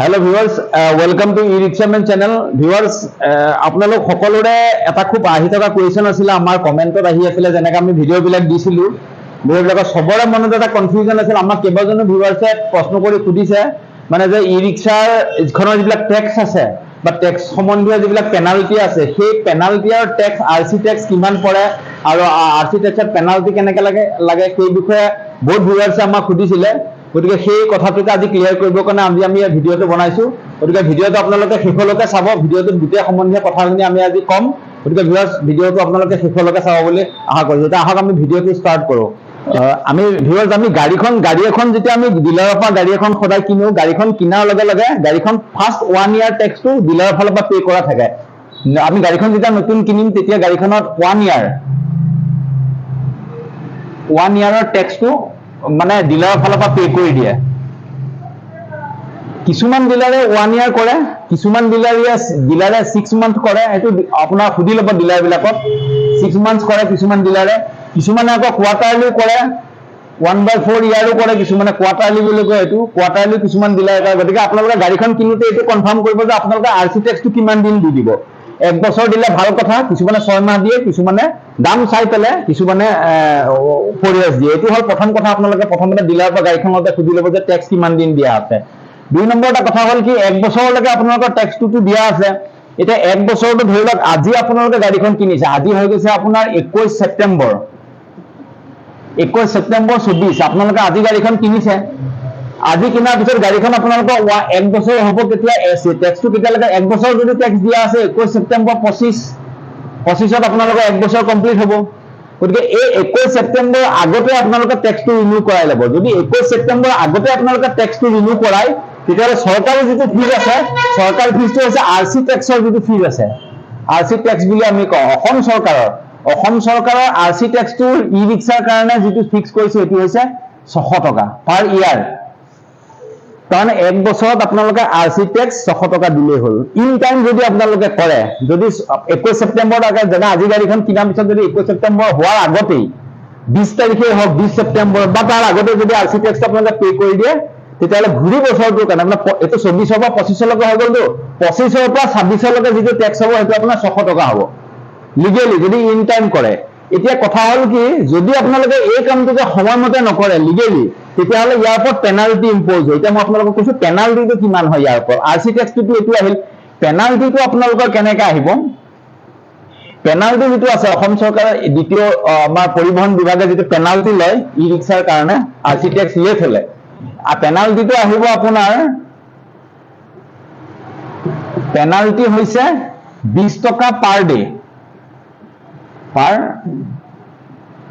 Hello viewers welcome to ই-ৰিক্সামেন channel viewers আপোনালোক সকলোৰে এটা খুব আহি থকা কোৱেশ্চন আছিল আমাৰ কমেন্টত আহি আছিল যেনেকৈ আমি ভিডিঅ' বিলাক দিছিলো ভিডিঅ'বিলাকৰ সবৰে মনত এটা কনফিউজন আছিল আমাক কেইবাজনো ভিউয়াৰ্সে প্ৰশ্ন কৰি সুধিছে মানে যে ই-ৰিক্সাৰ খনৰ যিবিলাক ট্যাক্স আছে বা ট্যাক্স সম্বন্ধীয় যিবিলাক পেনাল্টি আছে সেই পেনাল্টি আৰু ট্যাক্স আৰসি ট্যাক্স কিমান পৰে আৰু আৰসি ট্যাক্সৰ পেনাল্টি কেনেকৈ লাগে সেই বিষয়ে বহুত ভিউয়াৰ্সে আমাক সুধিছিলে গতিকে সেই কথাটোকে আজি ক্লিয়াৰ কৰিবৰ কাৰণে আমি ভিডিঅ'টো বনাইছো গতিকে ভিডিঅ'টো আপোনালোকে শেষলৈকে চাব ভিডিঅ'টোত গোটেই সম্বন্ধীয় কথাখিনি আমি আজি কম গতিকে ভিউয়াৰ্স ভিডিঅ'টো আপোনালোকে শেষলৈকে চাব বুলি আশা কৰিছো এতিয়া আহক আমি ভিডিঅ'টো ষ্টাৰ্ট কৰো আমি ভিউয়াৰ্স আমি গাড়ী এখন যেতিয়া আমি ডিলাৰৰ পৰা গাড়ী এখন সদায় কিনো গাড়ীখন কিনাৰ লগে লগে গাড়ীখন ফাৰ্স্ট 1 ইয়াৰ ট্যাক্সটো ডিলাৰৰ ফালৰ পৰা পে কৰা থাকে আমি গাড়ীখন যেতিয়া নতুন কিনিম তেতিয়া গাড়ীখনত 1 ইয়াৰৰ ট্যাক্সটো মানে ডিলাৰৰ ফালৰ পৰা পে কৰি দিয়ে কিছুমান ডিলাৰে 1 ইয়াৰ কৰে কিছুমান ডিলাৰে 6 মান্থ কৰে এটো আপোনাৰ খুদি লব ডিলাৰ বিলাকক 6 মান্থ কৰে কিছুমান ডিলাৰে কিছুমানে আকৌ কোৱাৰ্টাৰলি কৰে 1/4 ইয়াৰো কৰে কিছুমানে কোৱাৰ্টাৰলি বুলি কয় এটো কোৱাৰ্টাৰলি কিছুমান ডিলাৰে কৰে গতিকে আপোনালোকে গাড়ীখন কিনোতে এটো কনফাৰ্ম কৰিব যে আপোনালোকে আৰসি ট্যাক্সটো কিমান দিন দি দিব এক বছৰ দিলে ভাল কথা কিছুমানে 6 মাহ দিয়ে কিছুমানে দাম চাই পেলে কিছুমানে 4 ইয়াৰ্স দিয়ে এটো হল প্ৰথম কথা আপোনালোকে প্ৰথমতে ডিলাৰৰ পৰা গাড়ীখনতে খুদি লব যে ট্যাক্স কিমান দিন দিয়া আছে দুই নম্বৰটা কথা হল কি এক বছৰলৈকে আপোনালোকৰ ট্যাক্সটো দিয়া আছে এটা এক বছৰটো ধৰি লওক আজি আপোনালোকে গাড়ীখন কিনিছে আজি হৈ গৈছে আপোনাৰ 21 ছেপ্টেম্বৰ 24 আপোনালোকে আজি গাড়ীখন কিনিছে আজি কিনাৰ পিছত গাড়ীখন আপোনালোকৰ এক বছৰ হ'ব কেতিয়া ট্যাক্সটো কেতিয়ালৈকে এক বছৰ যদি ট্যাক্স দিয়া আছে 21 ছেপ্টেম্বৰ 25ত আপোনালোকৰ এক বছৰ কমপ্লিট হ'ব গতিকে এই 21 ছেপ্টেম্বৰ আগতে আপোনালোকে ট্যাক্সটো ৰিনিউ কৰাই ল'ব যদি 21 ছেপ্টেম্বৰ আগতে আপোনালোকে ট্যাক্সটো ৰিনিউ কৰাই তেতিয়াহ'লে চৰকাৰৰ যিটো ফিজ আছে চৰকাৰী ফিজটো হৈছে আৰসি ট্যাক্সৰ যিটো ফিজ আছে আৰসি ট্যাক্স বুলি আমি কওঁ অসম চৰকাৰৰ আৰসি ট্যাক্সটো ই-ৰিক্সাৰ কাৰণে যিটো ফিক্স কৰিছে এটো হৈছে 600 টকা পাৰ ইয়াৰ কাৰণ এক বছৰত আপোনালোকে আৰসি ট্যাক্স 600 টকা দিলেই হ'ল ইন টাইম যদি আপোনালোকে কৰে যদি 21 ছেপ্টেম্বৰ আগত যেনে আজি গাড়ীখন কিনাৰ পিছত যদি 21 ছেপ্টেম্বৰ হোৱাৰ আগতেই 20 তাৰিখে হওক 20 ছেপ্টেম্বৰ বা তাৰ আগতে যদি আৰসি ট্যাক্সটো আপোনালোকে পে কৰি দিয়ে তেতিয়াহ'লে ঘূৰি বছৰটোৰ কাৰণে মানে এটো 24 পৰা 25 লৈকে হৈ গ'লতো 25 পৰা 26 লৈকে যিটো ট্যাক্স হ'ব সেইটো আপোনাৰ 600 টকা হ'ব লিগেলি যদি ইন টাইম কৰে এতিয়া কথা হল কি যদি আপোনালোকে এই কামটোকে সময়মতে নকৰে লিগেলি তেতিয়াহ'লে ইয়াৰ ওপৰত পেনাল্টি ইম্প'জ হয় এতিয়া মই আপোনালোকক কৈছো পেনাল্টিটো কিমান হয় ইয়াৰ ওপৰত আৰসি ট্যাক্সটো এটো আহিল পেনাল্টিটো আপোনালোকৰ কেনেকৈ আহিব পেনাল্টি যেটো আছে অসম চৰকাৰৰ দ্বিতীয় আমাৰ পৰিবহন বিভাগে যেটো পেনাল্টি লয় ই-ৰিক্সাৰ কাৰণে আৰসি ট্যাক্স লেট হলে পেনাল্টিটো আহিব আপোনাৰ পেনাল্টি হৈছে 20 টকা পাৰ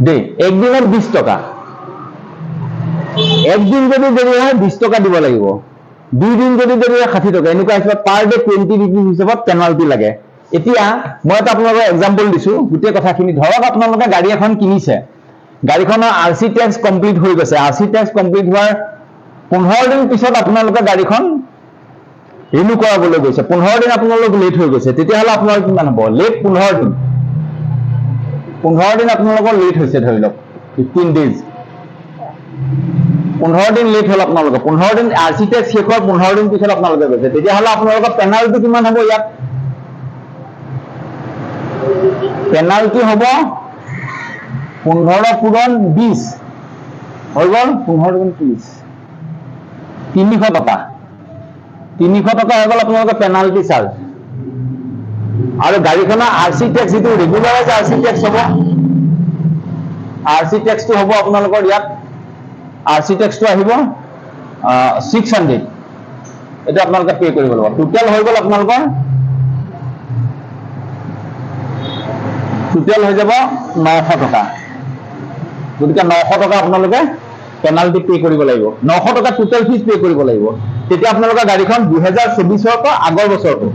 ডে একদিনত 20 টকা একদিন যদি দেৰি হয় 20 টকা দিব লাগিব দুই দিন যদি দেৰি হয় 60 টকা এনেকুৱা হিচাপত পাৰ ডে 20 ৰুপিজ হিচাপত পেনাল্টি লাগে এতিয়া মই এটা আপোনালোকক এক্সাম্পল দিছো গোটেই কথাখিনি ধৰক আপোনালোকে গাড়ী এখন কিনিছে গাড়ীখনৰ আৰসি ট্যাক্স কমপ্লিট হৈ গৈছে আৰসি ট্যাক্স কমপ্লিট হোৱাৰ 15 দিন পিছত আপোনালোকে গাড়ীখন ৰিনিউ কৰাবলৈ গৈছে 15 দিন আপোনালোক লেট হৈ গৈছে তেতিয়াহ'লে আপোনালোকৰ কিমান হ'ব লেট 15 দিন আপোনালোকৰ লেট হৈছে ধৰি লওক 15 ডেজ 15 দিন লেট হ'ল আপোনালোকৰ 15 দিন আৰসি ট্যাক্স শেষ হোৱাৰ 15 দিন পিছত আপোনালোকে গৈছে তেতিয়াহ'লে আপোনালোকৰ পেনাল্টি কিমান হ'ব ইয়াত পেনাল্টি হ'ব 15 পূৰণ 20 হৈ গ'ল 15 গুণ 30 300 টকা হৈ গ'ল আপোনালোকৰ পেনাল্টি চাৰ্জ আৰু গাড়ীখনৰ আৰসি ট্যাক্স যেটো ৰেগুলাৰাইজ আৰসি ট্যাক্স হ'ব আৰসি ট্যাক্সটো হ'ব আপোনালোকৰ ইয়াত আৰসি ট্যাক্সটো আহিব 600 এটা আপোনালোকে পে কৰিব লাগিব টোটাল হৈ গ'ল আপোনালোকৰ টোটাল হৈ যাব 900 টকা গতিকে 900 টকা আপোনালোকে পেনাল্টি পে কৰিব লাগিব 900 টকা টোটাল ফিজ পে কৰিব লাগিব তেতিয়া আপোনালোকৰ গাড়ীখন 2024 পৰা আগৰ বছৰটো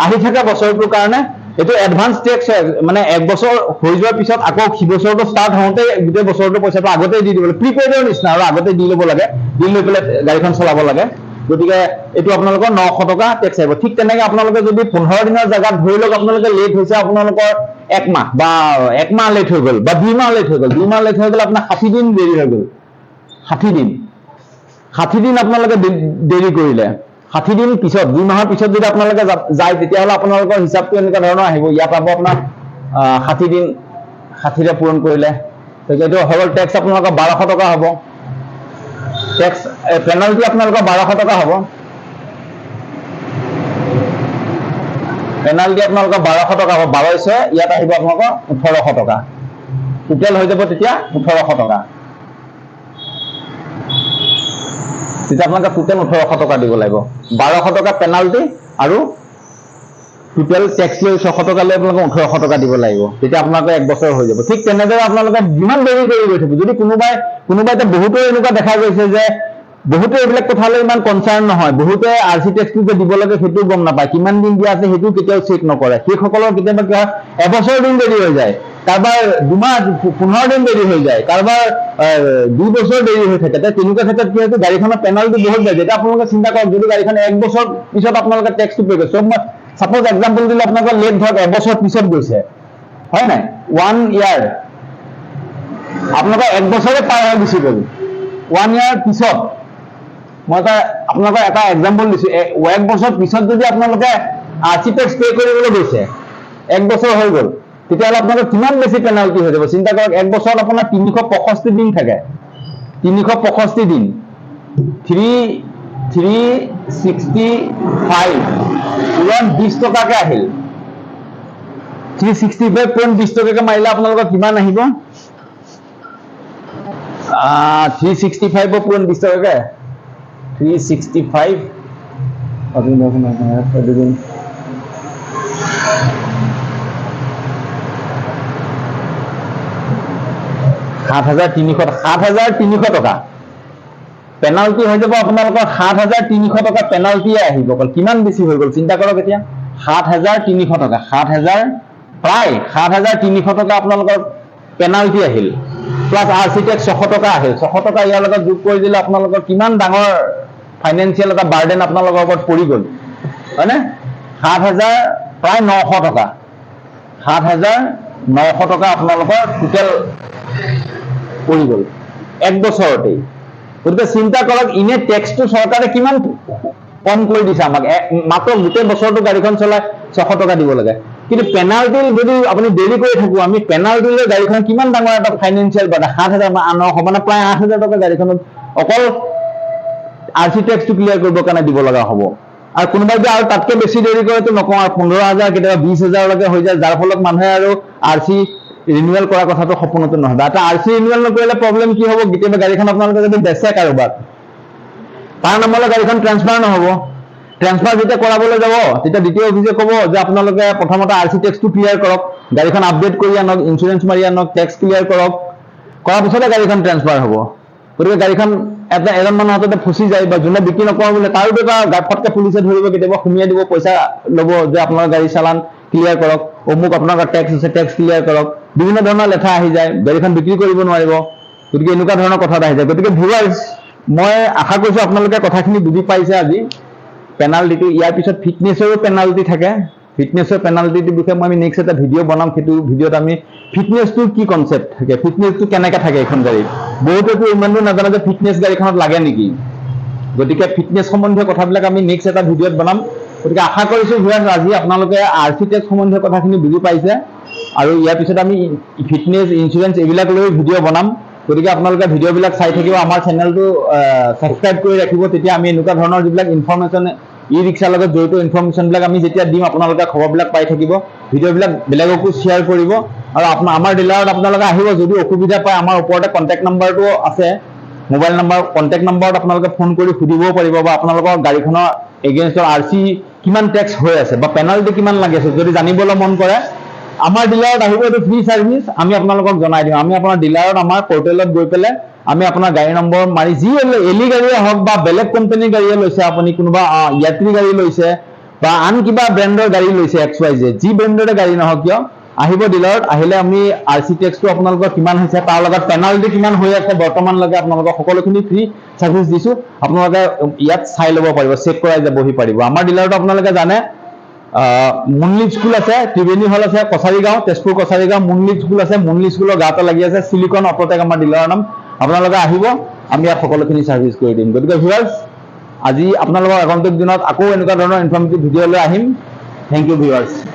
আহি থকা বছৰটোৰ কাৰণে এটো এডভান্স ট্যাক্স মানে এক বছৰ হৈ যোৱাৰ পিছত আকৌ সি বছৰটো ষ্টাৰ্ট হওঁতে গোটেই বছৰটো পইচাটো আগতে দি দিব লাগে প্ৰিপেইডৰ নিচিনা আৰু আগতে দি ল'ব লাগে দি লৈ পেলাই গাড়ীখন চলাব লাগে গতিকে এটো আপোনালোকৰ 900 টকা ট্যাক্স আহিব ঠিক তেনেকৈ আপোনালোকে যদি 15 দিনৰ জায়গাত ধৰি লওক আপোনালোকে লেট হৈছে আপোনালোকৰ এক মাহ বা এক মাহ লেট হৈ গ'ল বা 2 মাহ লেট হৈ গ'ল আপোনাৰ 60 দিন দেৰি হৈ গ'ল 60 দিন আপোনালোকে দেৰি কৰিলে 60 দিন পিছত 2 মাহৰ পিছত যদি আপোনালোকে যায় তেতিয়াহ'লে আপোনালোকৰ হিচাপটো এনেকুৱা ধৰণৰ আহিব ইয়াত পাব আপোনাৰ 60 দিন 60 ৰে পূৰণ কৰিলে এইটো হ'ল টেক্স আপোনালোকৰ 1200 টকা হ'ব টেক্স পেনাল্টি আপোনালোকৰ 1200 টকা হ'ব পেনাল্টি আপোনালোকৰ 1200 টকা হ'ব 1200 ইয়াত আহিব আপোনালোকৰ 1800 টকা টোটেল হৈ যাব তেতিয়া 1800 টকা তেতিয়া আপোনালোকে টোটেল 1800 টকা দিব লাগিব 1200 টকা পেনাল্টি আৰু টোটেল টেক্স লৈ 600 টকা লৈ আপোনালোকে 1800 টকা দিব লাগিব তেতিয়া আপোনালোকে এক বছৰ হৈ যাব ঠিক তেনেদৰে আপোনালোকে যিমান দেৰি কৰি গৈ থাকিব যদি কোনোবাই বহুতো এনেকুৱা দেখা গৈছে যে বহুতে এইবিলাক কথালৈ ইমান কনচাৰ্ন নহয় বহুতে আৰসি টেক্সটো যে দিব লাগে সেইটো গম নাপায় কিমান দিন দিয়া আছে সেইটো কেতিয়াও চেক নকৰে সেইসকলৰ কেতিয়াবা কি হয় এবছৰ দিন দেৰি হৈ যায় কাৰোবাৰ 2 মাহ 15 দিন দেৰি হৈ যায় কাৰোবাৰ 2 বছৰ দেৰি হৈ থাকে তেনেকুৱা ক্ষেত্ৰত কি হয় গাড়ীখনৰ পেনাল্টি বহুত যায় যেটা আপোনালোকে চিন্তা কৰক যদি গাড়ীখন এক বছৰ পিছত আপোনালোকে টেক্সটো পে কৰিছে সব সাপোজ এক্সাম্পল দিলে আপোনালোকৰ লেট ধৰক এবছৰ পিছত গৈছে হয় নাই 1 ইয়াৰ আপোনালোকৰ এক বছৰে পাৰ হৈ গুচি গ'ল 1 ইয়াৰ পিছত মই আপোনালোকৰ এটা এক্সাম্পল দিছো এক বছৰ পিছত যদি আপোনালোকে আৰসি টেক্স পে কৰিবলৈ গৈছে এক বছৰ হৈ গ'ল তেতিয়াহ'লে আপোনালোকৰ কিমান বেছি পেনাল্টি হৈ যাব চিন্তা কৰক এক বছৰত আপোনাৰ 365 দিন থাকে 365 দিন 365 পুৰণ 20 টকাকে আহিল 365 পুৰণ 20 টকাকে মাৰিলে আপোনালোকৰ কিমান আহিব 365 পুৰণ 20 টকাকে 365 7,300 টকা পেনাল্টি হৈ যাব আপোনালোকৰ 7,300 টকা পেনাল্টি আহিব কিমান বেছি হৈ গ'ল চিন্তা কৰক এতিয়া 7,300 টকা 7,000 প্ৰায় 7,300 টকা আপোনালোকৰ পেনাল্টি আহিল প্লাস আৰসি টেক্স 600 টকা আহিল 600 টকা ইয়াৰ লগত যোগ কৰি দিলে আপোনালোকৰ কিমান ডাঙৰ ফাইনেন্সিয়েল এটা বাৰ্ডেন আপোনালোকৰ ওপৰত পৰি গ'ল হয়নে 7,000 প্ৰায় 900 টকা 7,900 টকা আপোনালোকৰ টোটেল পৰি গ'ল এক বছৰতেই গতিকে চিন্তা কৰক ইনে টেক্সটো চৰকাৰে কিমান কম কৰি দিছে আমাক মাত্ৰ গোটেই বছৰটো গাড়ীখন চলাই 600 টকা দিব লাগে কিন্তু পেনাল্টি যদি আপুনি দেৰি কৰি থাকো আমি পেনাল্টি লৈ গাড়ীখন কিমান ডাঙৰ এটা ফাইনেন্সিয়েল বাৰ্ডেন 7,900 মানে প্ৰায় 8,000 টকা গাড়ীখনত অকল আৰসি টেক্সটো ক্লিয়াৰ কৰিবৰ কাৰণে দিব লগা হ'ব আৰু কোনোবাই যে আৰু তাতকৈ বেছি দেৰি কৰেতো নকওঁ আৰু 15,000 কেতিয়াবা 20,000 লৈকে হৈ যায় যাৰ ফলত মানুহে আৰু আৰসি ৰিনিউৱেল কৰাৰ কথাটো সপোনতো নহয় এটা আৰসি ৰিনিউৱেল নকৰিলে প্ৰব্লেম কি হ'ব কেতিয়াবা গাড়ীখন আপোনালোকে যদি বেচে কাৰোবাক তাৰ নামলৈ গাড়ীখন ট্ৰান্সফাৰ নহ'ব ট্ৰান্সফাৰ যেতিয়া কৰাবলৈ যাব তেতিয়া দ্বিতীয় অফিচে ক'ব যে আপোনালোকে প্ৰথমতে আৰসি টেক্সটো ক্লিয়াৰ কৰক গাড়ীখন আপডেট কৰি আনক ইঞ্চুৰেঞ্চ মাৰি আনক টেক্স ক্লিয়াৰ কৰক কৰাৰ পিছতে গাড়ীখন ট্ৰান্সফাৰ হ'ব গতিকে গাড়ীখন এজন মানুহৰ হাততে ফচি যায় বা যোনে বিক্ৰী নকৰা বোলে তাৰো এটা ফটকে পুলিচে ধৰিব কেতিয়াবা সুমিয়াই দিব পইচা ল'ব যে আপোনাৰ গাড়ী চালান ক্লিয়াৰ কৰক অমুক আপোনালোকৰ টেক্স আছে টেক্স ক্লিয়াৰ কৰক বিভিন্ন ধৰণৰ লেঠা আহি যায় গাড়ীখন বিক্ৰী কৰিব নোৱাৰিব গতিকে এনেকুৱা ধৰণৰ কথা আহি যায় গতিকে ভিউৱাৰ্ছ মই আশা কৰিছো আপোনালোকে কথাখিনি বুজি পাইছে আজি পেনাল্টিটো ইয়াৰ পিছত ফিটনেছৰো পেনাল্টি থাকে ফিটনেছৰ পেনাল্টিটোৰ বিষয়ে মই নেক্সট এটা ভিডিঅ' বনাম সেইটো ভিডিঅ'ত আমি ফিটনেছটোৰ কি কনচেপ্ট থাকে ফিটনেছটো কেনেকৈ থাকে এখন গাড়ীত বহুতেতো ইমানো নাজানে যে ফিটনেছ গাড়ীখনত লাগে নেকি গতিকে ফিটনেছ সম্বন্ধীয় কথাবিলাক আমি নেক্সট এটা ভিডিঅ'ত বনাম গতিকে আশা কৰিছো ভিউৱাৰ্ছ আজি আপোনালোকে আৰসি টেক্স সম্বন্ধীয় কথাখিনি বুজি পাইছে আৰু ইয়াৰ পিছত আমি ফিটনেছ ইঞ্চুৰেঞ্চ এইবিলাক লৈ ভিডিঅ' বনাম গতিকে আপোনালোকে ভিডিঅ'বিলাক চাই থাকিব আমাৰ চেনেলটো ছাবস্ক্ৰাইব কৰি ৰাখিব তেতিয়া আমি এনেকুৱা ধৰণৰ যিবিলাক ইনফৰমেশ্যন ই ৰিক্সাৰ লগত জড়িত ইনফৰমেশ্যনবিলাক আমি যেতিয়া দিম আপোনালোকে খবৰবিলাক পাই থাকিব ভিডিঅ'বিলাক বেলেগকো শ্বেয়াৰ কৰিব আৰু আমাৰ ডিলাৰত আপোনালোকে আহিব যদি অসুবিধা পায় আমাৰ ওপৰতে কণ্টেক্ট নাম্বাৰটো আছে মোবাইল নাম্বাৰ কণ্টেক্ট নাম্বাৰত আপোনালোকে ফোন কৰি সুধিবও পাৰিব বা আপোনালোকৰ গাড়ীখনৰ এগেইনষ্টৰ আৰসি কিমান টেক্স হৈ আছে বা পেনাল্টি কিমান লাগি আছে যদি জানিবলৈ মন কৰে আমাৰ ডিলাৰত আহিব এইটো ফ্ৰী ছাৰ্ভিচ আমি আপোনালোকক জনাই দিম আমি আপোনাৰ ডিলাৰত আমাৰ পৰ্টেলত গৈ পেলাই আমি আপোনাৰ গাড়ী নম্বৰ মাৰি যি এলি গাড়ীয়ে হওক বা বেলেগ কোম্পানীৰ গাড়ীয়ে লৈছে আপুনি কোনোবা ইয়াত্ৰী গাড়ী লৈছে বা আন কিবা ব্ৰেণ্ডৰ গাড়ী লৈছে XYZ যি ব্ৰেণ্ডৰে গাড়ী নহওক কিয় আহিব ডিলাৰত আহিলে আমি আৰসি টেক্সটো আপোনালোকৰ কিমান হৈছে তাৰ লগত পেনাল্টি কিমান হৈ আছে বৰ্তমানলৈকে আপোনালোকক সকলোখিনি ফ্ৰী ছাৰ্ভিচ দিছো আপোনালোকে ইয়াত চাই ল'ব পাৰিব চেক কৰাই যাবহি পাৰিব আমাৰ ডিলাৰত আপোনালোকে জানে মুনলি স্কুল আছে ত্ৰিবেণী হল আছে কছাৰীগাঁও তেজপুৰ কছাৰীগাঁও মুনলি স্কুল আছে মুনলি স্কুলৰ গাঁৱতে লাগি আছে চিলিকন অট'টেক আমাৰ ডিলাৰৰ নাম আপোনালোকে আহিব আমি ইয়াত সকলোখিনি ছাৰ্ভিচ কৰি দিম গতিকে ভিউৱাৰ্ছ আজি আপোনালোকৰ আগন্তুক দিনত আকৌ এনেকুৱা ধৰণৰ ইনফৰ্মেটিভ ভিডিঅ' লৈ আহিম। Thank you viewers.